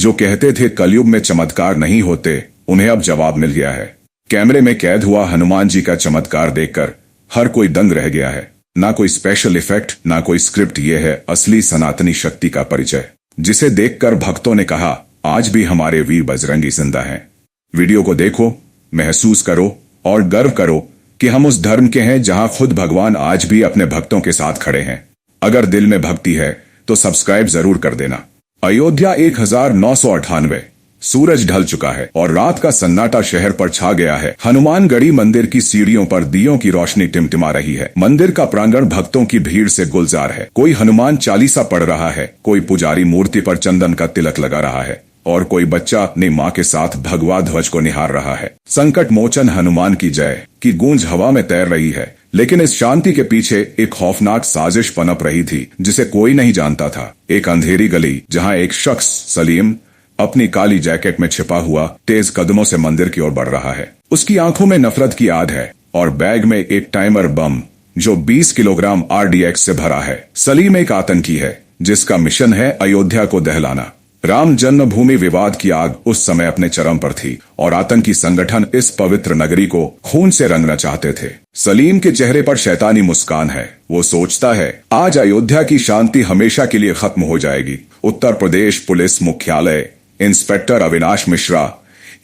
जो कहते थे कलयुग में चमत्कार नहीं होते, उन्हें अब जवाब मिल गया है। कैमरे में कैद हुआ हनुमान जी का चमत्कार देखकर हर कोई दंग रह गया है। ना कोई स्पेशल इफेक्ट, ना कोई स्क्रिप्ट, ये है असली सनातनी शक्ति का परिचय, जिसे देखकर भक्तों ने कहा आज भी हमारे वीर बजरंगी जिंदा हैं। वीडियो को देखो, महसूस करो और गर्व करो कि हम उस धर्म के हैं जहां खुद भगवान आज भी अपने भक्तों के साथ खड़े हैं। अगर दिल में भक्ति है तो सब्सक्राइब जरूर कर देना। अयोध्या 1998। सूरज ढल चुका है और रात का सन्नाटा शहर पर छा गया है। हनुमानगढ़ी मंदिर की सीढ़ियों पर दियों की रोशनी टिमटिमा रही है। मंदिर का प्रांगण भक्तों की भीड़ से गुलजार है। कोई हनुमान चालीसा पढ़ रहा है, कोई पुजारी मूर्ति पर चंदन का तिलक लगा रहा है और कोई बच्चा अपनी माँ के साथ भगवा ध्वज को निहार रहा है। संकट मोचन हनुमान की जय की गूंज हवा में तैर रही है, लेकिन इस शांति के पीछे एक खौफनाक साजिश पनप रही थी जिसे कोई नहीं जानता था। एक अंधेरी गली जहाँ एक शख्स सलीम अपनी काली जैकेट में छिपा हुआ तेज कदमों से मंदिर की ओर बढ़ रहा है। उसकी आंखों में नफरत की आग है और बैग में एक टाइमर बम जो 20 किलोग्राम RDX से भरा है। सलीम एक आतंकी है जिसका मिशन है अयोध्या को दहलाना। राम जन्मभूमि विवाद की आग उस समय अपने चरम पर थी और आतंकी संगठन इस पवित्र नगरी को खून से रंगना चाहते थे। सलीम के चेहरे पर शैतानी मुस्कान है। वो सोचता है आज अयोध्या की शांति हमेशा के लिए खत्म हो जाएगी। उत्तर प्रदेश पुलिस मुख्यालय इंस्पेक्टर अविनाश मिश्रा,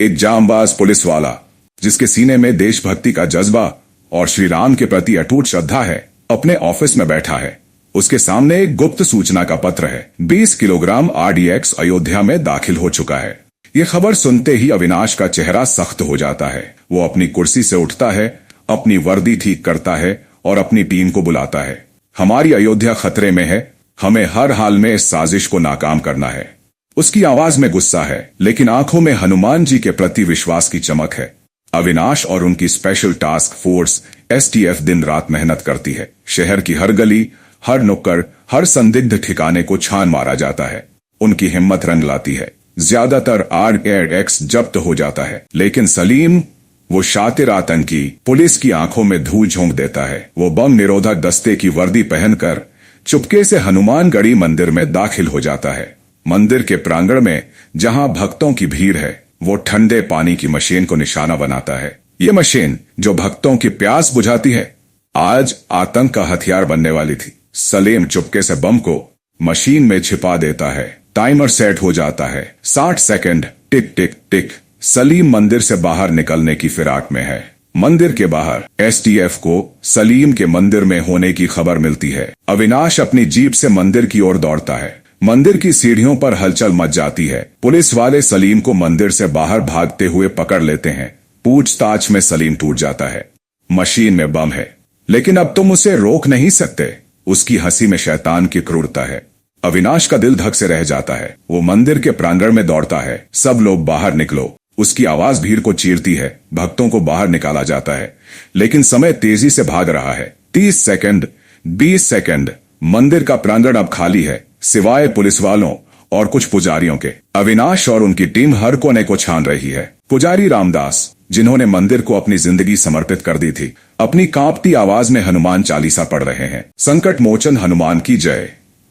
एक जांबाज पुलिस वाला जिसके सीने में देशभक्ति का जज्बा और श्री राम के प्रति अटूट श्रद्धा है, अपने ऑफिस में बैठा है। उसके सामने एक गुप्त सूचना का पत्र है। 20 किलोग्राम RDX अयोध्या में दाखिल हो चुका है। ये खबर सुनते ही अविनाश का चेहरा सख्त हो जाता है। वो अपनी कुर्सी से उठता है, अपनी वर्दी ठीक करता है और अपनी टीम को बुलाता है। हमारी अयोध्या खतरे में है, हमें हर हाल में इस साजिश को नाकाम करना है। उसकी आवाज में गुस्सा है, लेकिन आंखों में हनुमान जी के प्रति विश्वास की चमक है। अविनाश और उनकी स्पेशल टास्क फोर्स STF दिन रात मेहनत करती है। शहर की हर गली, हर नुक्कड़, हर संदिग्ध ठिकाने को छान मारा जाता है। उनकी हिम्मत रंग लाती है। ज्यादातर RDX जब्त हो जाता है, लेकिन सलीम, वो शातिर आतंकी, पुलिस की आंखों में धूल झोंक देता है। वो बम निरोधक दस्ते की वर्दी पहनकर चुपके से हनुमानगढ़ी मंदिर में दाखिल हो जाता है। मंदिर के प्रांगण में जहां भक्तों की भीड़ है, वो ठंडे पानी की मशीन को निशाना बनाता है। ये मशीन जो भक्तों की प्यास बुझाती है, आज आतंक का हथियार बनने वाली थी। सलीम चुपके से बम को मशीन में छिपा देता है। टाइमर सेट हो जाता है। 60 सेकंड, टिक टिक टिक। सलीम मंदिर से बाहर निकलने की फिराक में है। मंदिर के बाहर STF को सलीम के मंदिर में होने की खबर मिलती है। अविनाश अपनी जीप से मंदिर की ओर दौड़ता है। मंदिर की सीढ़ियों पर हलचल मच जाती है। पुलिस वाले सलीम को मंदिर से बाहर भागते हुए पकड़ लेते हैं। पूछताछ में सलीम टूट जाता है। मशीन में बम है, लेकिन अब तुम उसे रोक नहीं सकते। उसकी हंसी में शैतान की क्रूरता है। अविनाश का दिल धक से रह जाता है। वो मंदिर के प्रांगण में दौड़ता है। सब लोग बाहर निकलो। उसकी आवाज भीड़ को चीरती है। भक्तों को बाहर निकाला जाता है, लेकिन समय तेजी से भाग रहा है। 30 सेकंड, 20 सेकंड। मंदिर का प्रांगण अब खाली है, सिवाय पुलिस वालों और कुछ पुजारियों के। अविनाश और उनकी टीम हर कोने को छान रही है। पुजारी रामदास, जिन्होंने मंदिर को अपनी जिंदगी समर्पित कर दी थी, अपनी कांपती आवाज में हनुमान चालीसा पढ़ रहे हैं। संकट मोचन हनुमान की जय।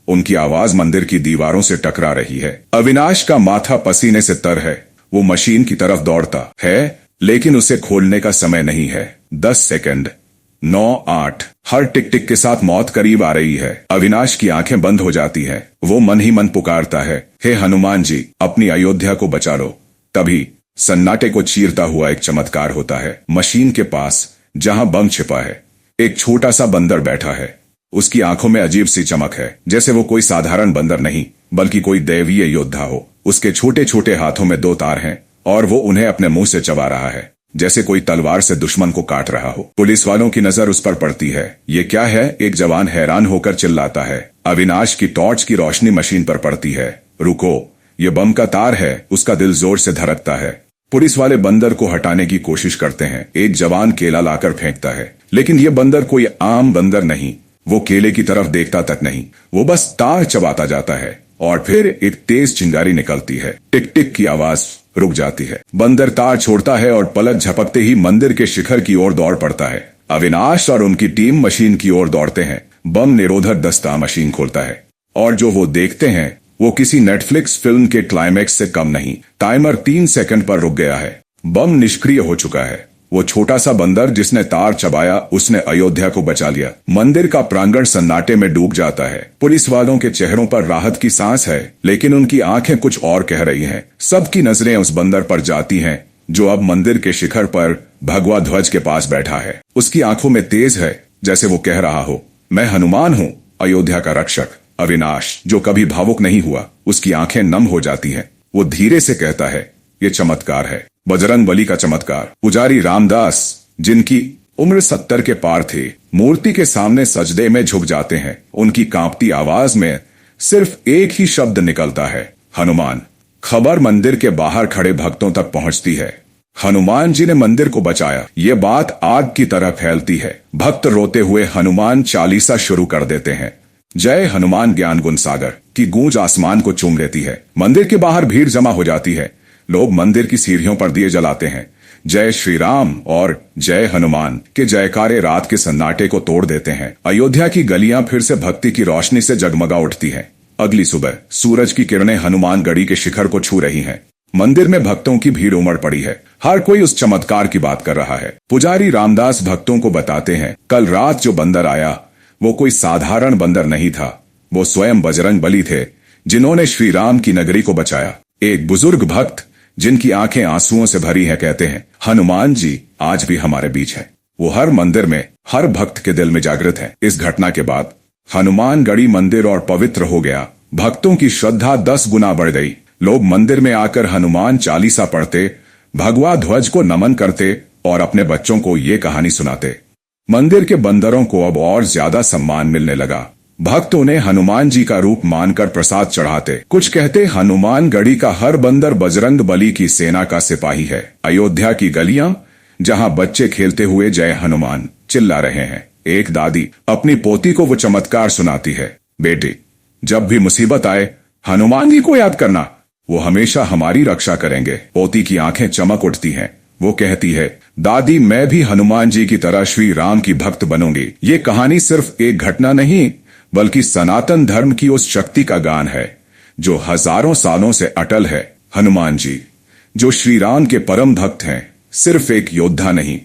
उनकी आवाज मंदिर की दीवारों से टकरा रही है। अविनाश का माथा पसीने से तर है। वो मशीन की तरफ दौड़ता है, लेकिन उसे खोलने का समय नहीं है। 10 सेकंड, 9, 8। हर टिक टिक के साथ मौत करीब आ रही है। अविनाश की आंखें बंद हो जाती हैं। वो मन ही मन पुकारता है, हे हनुमान जी, अपनी अयोध्या को बचा लो। तभी सन्नाटे को चीरता हुआ एक चमत्कार होता है। मशीन के पास जहां बम छिपा है, एक छोटा सा बंदर बैठा है। उसकी आंखों में अजीब सी चमक है, जैसे वो कोई साधारण बंदर नहीं, बल्कि कोई दैवीय योद्धा हो। उसके छोटे छोटे हाथों में 2 तार हैं और वो उन्हें अपने मुंह से चबा रहा है, जैसे कोई तलवार से दुश्मन को काट रहा हो। पुलिस वालों की नजर उस पर पड़ती है। ये क्या है? एक जवान हैरान होकर चिल्लाता है। अविनाश की टॉर्च की रोशनी मशीन पर पड़ती है। रुको, ये बम का तार है। उसका दिल जोर से धड़कता है। पुलिस वाले बंदर को हटाने की कोशिश करते हैं। एक जवान केला लाकर फेंकता है, लेकिन ये बंदर कोई आम बंदर नहीं। वो केले की तरफ देखता तक नहीं, वो बस तार चबाता जाता है और फिर एक तेज चिंगारी निकलती है। टिक टिक की आवाज रुक जाती है। बंदर तार छोड़ता है और पलक झपकते ही मंदिर के शिखर की ओर दौड़ पड़ता है। अविनाश और उनकी टीम मशीन की ओर दौड़ते हैं। बम निरोधक दस्ता मशीन खोलता है और जो वो देखते हैं वो किसी नेटफ्लिक्स फिल्म के क्लाइमैक्स से कम नहीं। टाइमर 3 सेकंड पर रुक गया है। बम निष्क्रिय हो चुका है। वो छोटा सा बंदर जिसने तार चबाया, उसने अयोध्या को बचा लिया। मंदिर का प्रांगण सन्नाटे में डूब जाता है। पुलिस वालों के चेहरों पर राहत की सांस है, लेकिन उनकी आंखें कुछ और कह रही हैं। सबकी नजरें उस बंदर पर जाती हैं जो अब मंदिर के शिखर पर भगवा ध्वज के पास बैठा है। उसकी आंखों में तेज है, जैसे वो कह रहा हो, मैं हनुमान हूँ, अयोध्या का रक्षक। अविनाश, जो कभी भावुक नहीं हुआ, उसकी आंखें नम हो जाती हैं। वो धीरे से कहता है, ये चमत्कार है, बजरंग बली का चमत्कार। पुजारी रामदास, जिनकी उम्र 70 के पार थे, मूर्ति के सामने सजदे में झुक जाते हैं। उनकी कांपती आवाज में सिर्फ एक ही शब्द निकलता है, हनुमान। खबर मंदिर के बाहर खड़े भक्तों तक पहुंचती है। हनुमान जी ने मंदिर को बचाया, ये बात आग की तरह फैलती है। भक्त रोते हुए हनुमान चालीसा शुरू कर देते हैं। जय हनुमान ज्ञान गुण सागर की गूंज आसमान को चूम लेती है। मंदिर के बाहर भीड़ जमा हो जाती है। लोग मंदिर की सीढ़ियों पर दिए जलाते हैं। जय श्री राम और जय हनुमान के जयकारे रात के सन्नाटे को तोड़ देते हैं। अयोध्या की गलियां फिर से भक्ति की रोशनी से जगमगा उठती हैं। अगली सुबह सूरज की किरणें हनुमान गढ़ी के शिखर को छू रही हैं। मंदिर में भक्तों की भीड़ उमड़ पड़ी है। हर कोई उस चमत्कार की बात कर रहा है। पुजारी रामदास भक्तों को बताते हैं, कल रात जो बंदर आया वो कोई साधारण बंदर नहीं था। वो स्वयं बजरंग बली थे, जिन्होंने श्री राम की नगरी को बचाया। एक बुजुर्ग भक्त जिनकी आंखें आंसुओं से भरी हैं कहते हैं, हनुमान जी आज भी हमारे बीच है। वो हर मंदिर में, हर भक्त के दिल में जागृत है। इस घटना के बाद हनुमान गढ़ी मंदिर और पवित्र हो गया। भक्तों की श्रद्धा 10 गुना बढ़ गई। लोग मंदिर में आकर हनुमान चालीसा पढ़ते, भगवा ध्वज को नमन करते और अपने बच्चों को ये कहानी सुनाते। मंदिर के बंदरों को अब और ज्यादा सम्मान मिलने लगा। भक्त उन्हें हनुमान जी का रूप मानकर प्रसाद चढ़ाते। कुछ कहते हनुमान गढ़ी का हर बंदर बजरंग बली की सेना का सिपाही है। अयोध्या की गलियां, जहां बच्चे खेलते हुए जय हनुमान चिल्ला रहे हैं। एक दादी अपनी पोती को वो चमत्कार सुनाती है, बेटी जब भी मुसीबत आए हनुमान जी को याद करना, वो हमेशा हमारी रक्षा करेंगे। पोती की आंखें चमक उठती हैं। वो कहती है, दादी मैं भी हनुमान जी की तरह श्री राम की भक्त बनूंगी। ये कहानी सिर्फ एक घटना नहीं, बल्कि सनातन धर्म की उस शक्ति का गान है जो हजारों सालों से अटल है। हनुमान जी, जो श्री राम के परम भक्त हैं, सिर्फ एक योद्धा नहीं,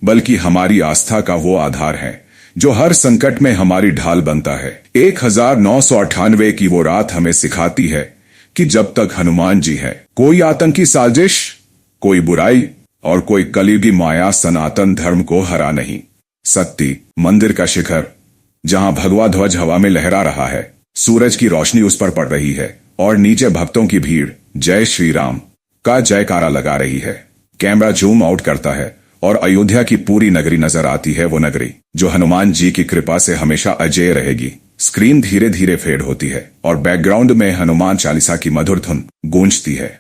बल्कि हमारी आस्था का वो आधार है जो हर संकट में हमारी ढाल बनता है। 1998 की वो रात हमें सिखाती है कि जब तक हनुमान जी है, कोई आतंकी साजिश, कोई बुराई और कोई कलयुगी माया सनातन धर्म को हरा नहीं। सत्ती मंदिर का शिखर, जहां भगवा ध्वज हवा में लहरा रहा है, सूरज की रोशनी उस पर पड़ रही है और नीचे भक्तों की भीड़ जय श्री राम का जयकारा लगा रही है। कैमरा जूम आउट करता है और अयोध्या की पूरी नगरी नजर आती है। वो नगरी जो हनुमान जी की कृपा से हमेशा अजेय रहेगी। स्क्रीन धीरे धीरे फेड होती है और बैकग्राउंड में हनुमान चालीसा की मधुर धुन गूंजती है।